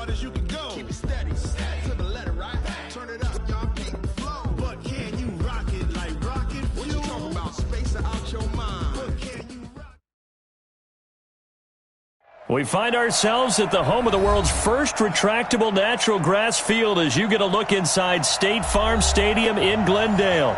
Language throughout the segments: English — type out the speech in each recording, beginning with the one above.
hard as you can go. Keep it steady, to the letter, right? Turn it up, y'all keep the flow. But can you rock it like rocket fuel? What you talking about? Space out your mind. But can you rock? We find ourselves at the home of the world's first retractable natural grass field as you get a look inside State Farm Stadium in Glendale.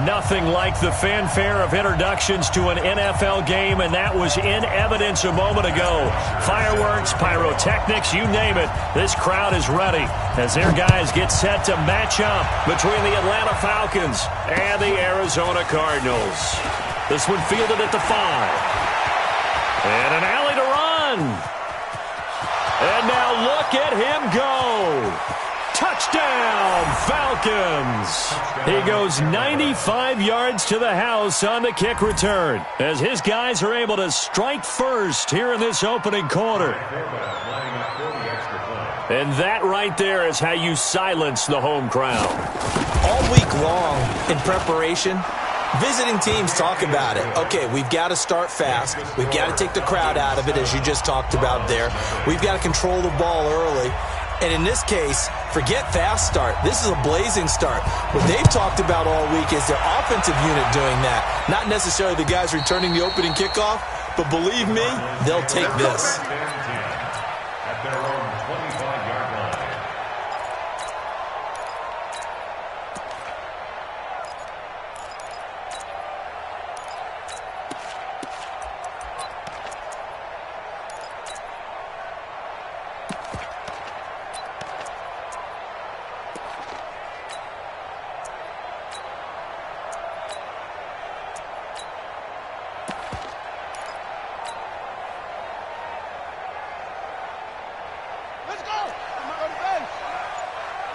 Nothing like the fanfare of introductions to an NFL game, and that was in evidence a moment ago. Fireworks, pyrotechnics, you name it. This crowd is ready as their guys get set to match up between the Atlanta Falcons and the Arizona Cardinals. This one fielded at the 5. And an alley to run. And now look at him go. Touchdown, Falcons. He goes 95 yards to the house on the kick return as his guys are able to strike first here in this opening quarter. And that right there is how you silence the home crowd. All week long in preparation, visiting teams talk about it. Okay, we've got to start fast. We've got to take the crowd out of it, as you just talked about there. We've got to control the ball early. And in this case, forget fast start. This is a blazing start. What they've talked about all week is their offensive unit doing that. Not necessarily the guys returning the opening kickoff, but believe me, they'll take this. At their own 25-yard line.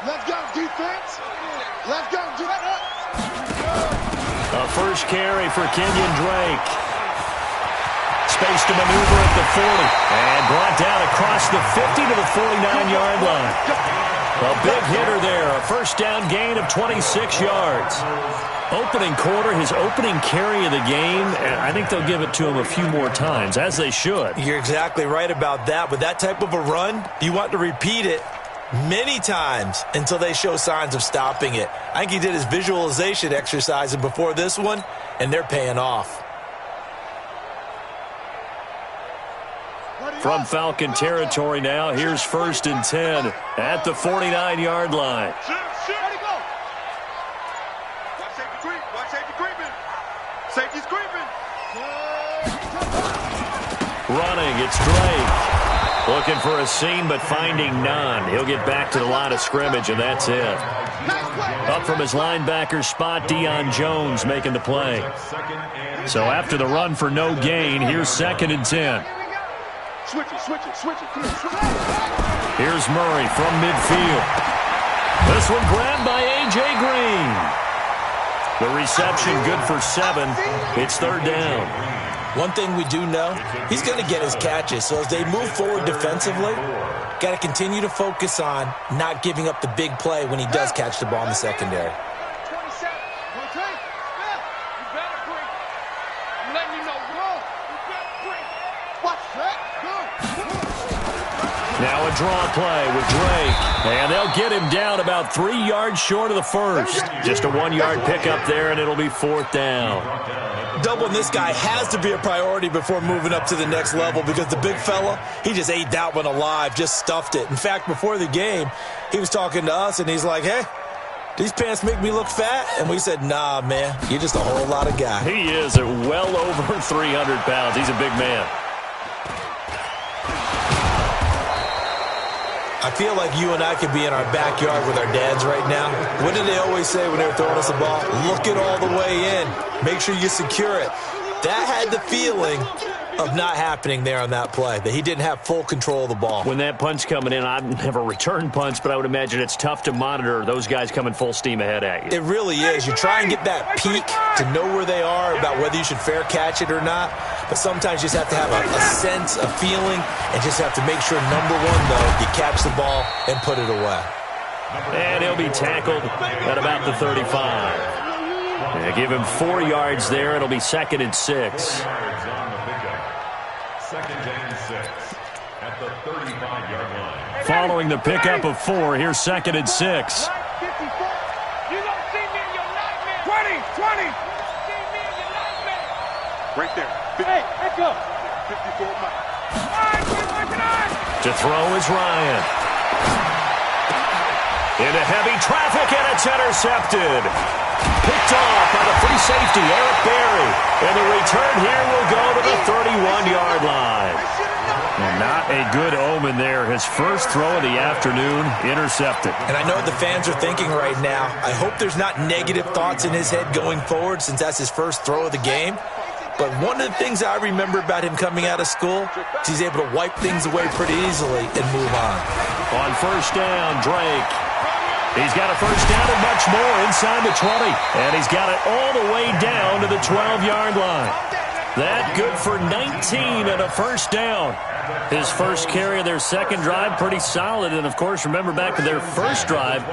Let's go, defense. Let's go, defense. A first carry for Kenyon Drake. Space to maneuver at the 40. And brought down across the 50 to the 49-yard line. A big hitter there. A first down gain of 26 yards. Opening quarter, his opening carry of the game, and I think they'll give it to him a few more times, as they should. You're exactly right about that. With that type of a run, you want to repeat it many times until they show signs of stopping it. I think he did his visualization exercise before this one, and they're paying off. From Falcon territory now, here's 1st and 10 at the 49-yard line. Safety's creeping. Running, it's Drake. Looking for a seam, but finding none. He'll get back to the line of scrimmage, and that's it. Up from his linebacker spot, Deion Jones making the play. So after the run for no gain, here's 2nd and 10. Switch it. Here's Murray from midfield. This one grabbed by A.J. Green. The reception good for 7. It's 3rd down. One thing we do know, he's going to get his catches. So as they move forward defensively, got to continue to focus on not giving up the big play when he does catch the ball in the secondary. Now a draw play with Drake, and they'll get him down about 3 yards short of the first. Just a 1-yard pickup there, and it'll be 4th down. Doubling this guy has to be a priority before moving up to the next level because the big fella, he just ate that one alive, just stuffed it. In fact, before the game, he was talking to us, and he's like, hey, these pants make me look fat? And we said, nah, man, you're just a whole lot of guy. He is at well over 300 pounds. He's a big man. I feel like you and I could be in our backyard with our dads right now. What did they always say when they were throwing us the ball? Look it all the way in. Make sure you secure it. That had the feeling of not happening there on that play, that he didn't have full control of the ball. When that punch coming in, I've never returned punch, but I would imagine it's tough to monitor those guys coming full steam ahead at you. It really is. You try and get that peek to know where they are, about whether you should fair catch it or not. But sometimes you just have to have a sense, a feeling, and just have to make sure, number one, though, you catch the ball and put it away. And he'll be tackled at about the 35. They give him 4 yards there. It'll be 2nd and 6. 2nd and 6 at the 35-yard line. following the pickup of 4. Here's 2nd and 6. 20. Right there. Hey, let's go. 54 miles. To throw is Ryan. Into heavy traffic, and it's intercepted. Picked off by the free safety, Eric Berry. And the return here will go to the 31-yard line. And not a good omen there. His first throw of the afternoon, intercepted. And I know what the fans are thinking right now. I hope there's not negative thoughts in his head going forward since that's his first throw of the game. But one of the things I remember about him coming out of school is he's able to wipe things away pretty easily and move on. On first down, Drake. He's got a first down and much more inside the 20. And he's got it all the way down to the 12-yard line. That good for 19 and a first down. His first carry of their second drive, pretty solid. And, of course, remember back to their first drive,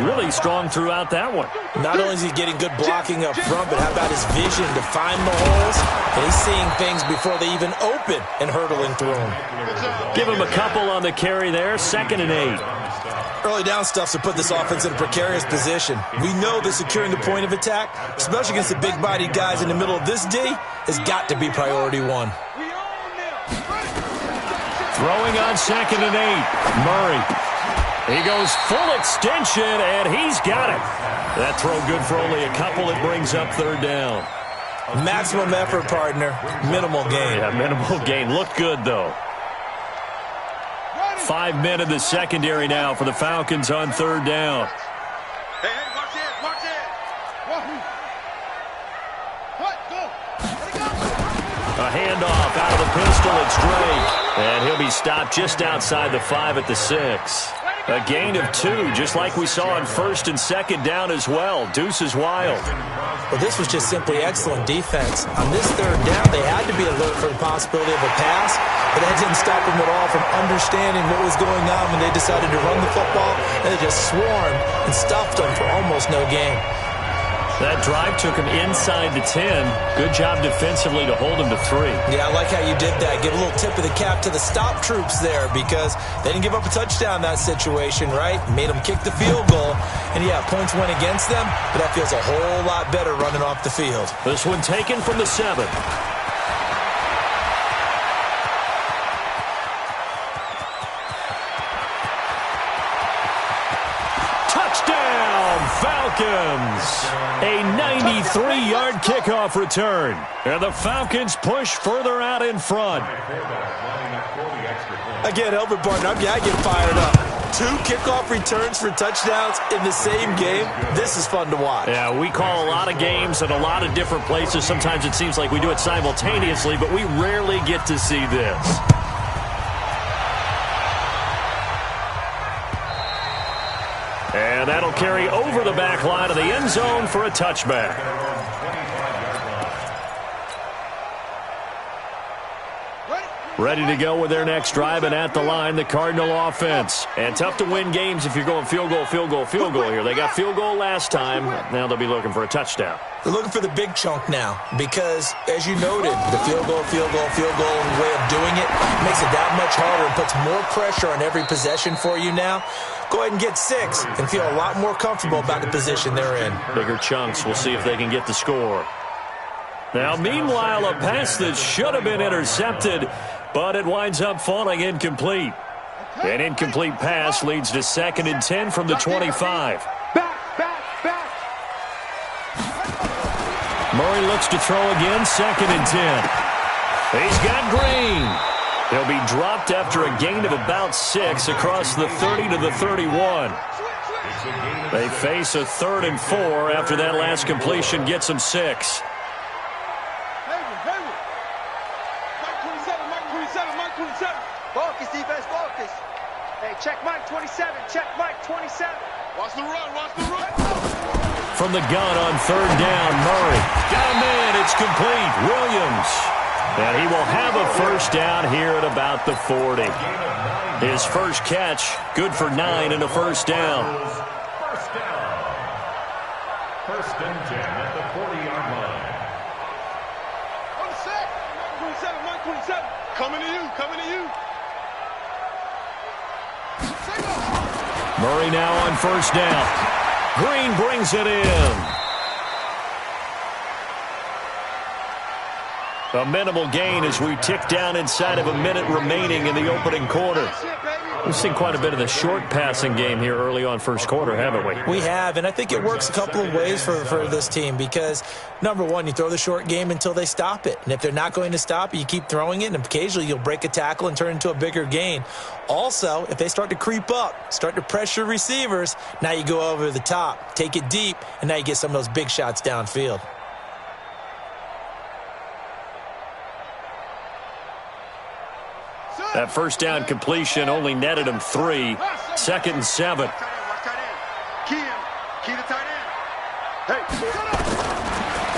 really strong throughout that one. Not only is he getting good blocking up front, but how about his vision to find the holes? And he's seeing things before they even open and hurdling through them. Give him a couple on the carry there, 2nd and 8. Early down stuff to put this offense in a precarious position. We know that securing the point of attack, especially against the big-bodied guys in the middle of this D, has got to be priority one. Throwing on 2nd and 8. Murray. He goes full extension, and he's got it. That throw good for only a couple. It brings up 3rd down. Maximum effort, partner. Minimal gain. Yeah, minimal gain. Looked good, though. 5 men in the secondary now for the Falcons on 3rd down. Hey, watch it. A handoff out of the pistol. It's Drake. And he'll be stopped just outside the 5 at the 6. A gain of 2, just like we saw on 1st and 2nd down as well. Deuce is wild. Well, this was just simply excellent defense. On this 3rd down, they had to be alert for the possibility of a pass, but that didn't stop them at all from understanding what was going on when they decided to run the football, and they just swarmed and stuffed them for almost no gain. That drive took him inside the 10. Good job defensively to hold him to 3. Yeah, I like how you did that. Give a little tip of the cap to the stop troops there because they didn't give up a touchdown in that situation, right? Made them kick the field goal. And, yeah, points went against them, but that feels a whole lot better running off the field. This one taken from the 7. Falcons. A 93-yard kickoff return. And the Falcons push further out in front. Again, Elbert partner, I get fired up. 2 kickoff returns for touchdowns in the same game. This is fun to watch. Yeah, we call a lot of games at a lot of different places. Sometimes it seems like we do it simultaneously, but we rarely get to see this. And that'll carry over the back line of the end zone for a touchback. Ready to go with their next drive, and at the line, the Cardinal offense. And tough to win games if you're going field goal here. They got field goal last time. Now they'll be looking for a touchdown. They're looking for the big chunk now because, as you noted, the field goal way of doing it makes it that much harder and puts more pressure on every possession for you now. Go ahead and get 6 and feel a lot more comfortable about the position they're in. Bigger chunks. We'll see if they can get the score. Now, meanwhile, a pass that should have been intercepted, but it winds up falling incomplete. An incomplete pass leads to 2nd and 10 from the 25. Back. Murray looks to throw again, 2nd and 10. He's got Green. He'll be dropped after a gain of about 6 across the 30 to the 31. They face a 3rd and 4 after that last completion gets them 6. Focus, defense, focus. Hey, check Mike 27. Watch the run. From the gun on 3rd down, Murray. Got him in. It's complete. Williams. And he will have a first down here at about the 40. His first catch, good for 9 and a first down. First and 10 at the 40-yard line. On the set. Mike 27. Coming to you. Murray now on first down. Green brings it in. A minimal gain as we tick down inside of a minute remaining in the opening quarter. We've seen quite a bit of the short passing game here early on first quarter, haven't we? We have, and I think it works a couple of ways for this team because, number one, you throw the short game until they stop it. And if they're not going to stop it, you keep throwing it, and occasionally you'll break a tackle and turn it into a bigger gain. Also, if they start to creep up, start to pressure receivers, now you go over the top, take it deep, and now you get some of those big shots downfield. That first down completion only netted him 3. 2nd and 7.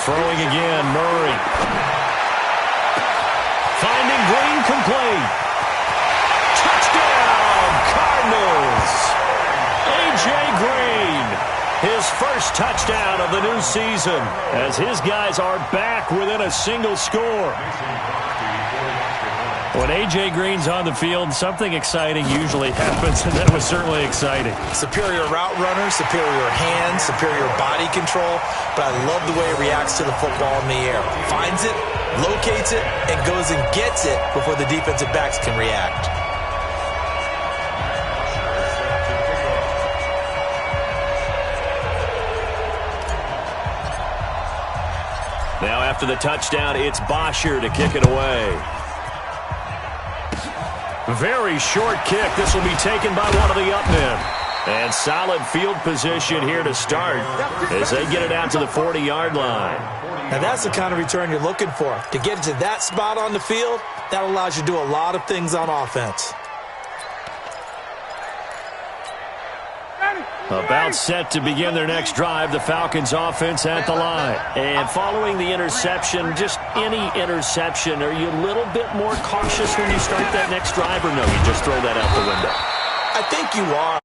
Throwing again, Murray. Finding Green complete. Touchdown, Cardinals. A.J. Green, his first touchdown of the new season as his guys are back within a single score. When A.J. Green's on the field, something exciting usually happens, and that was certainly exciting. Superior route runner, superior hands, superior body control, but I love the way he reacts to the football in the air. Finds it, locates it, and goes and gets it before the defensive backs can react. Now after the touchdown, it's Bosher to kick it away. Very short kick. This will be taken by one of the up men. And solid field position here to start as they get it out to the 40-yard line. Now that's the kind of return you're looking for. To get to that spot on the field, that allows you to do a lot of things on offense. About set to begin their next drive, the Falcons offense at the line. And following the interception, just any interception, are you a little bit more cautious when you start that next drive, or no, you just throw that out the window? I think you are.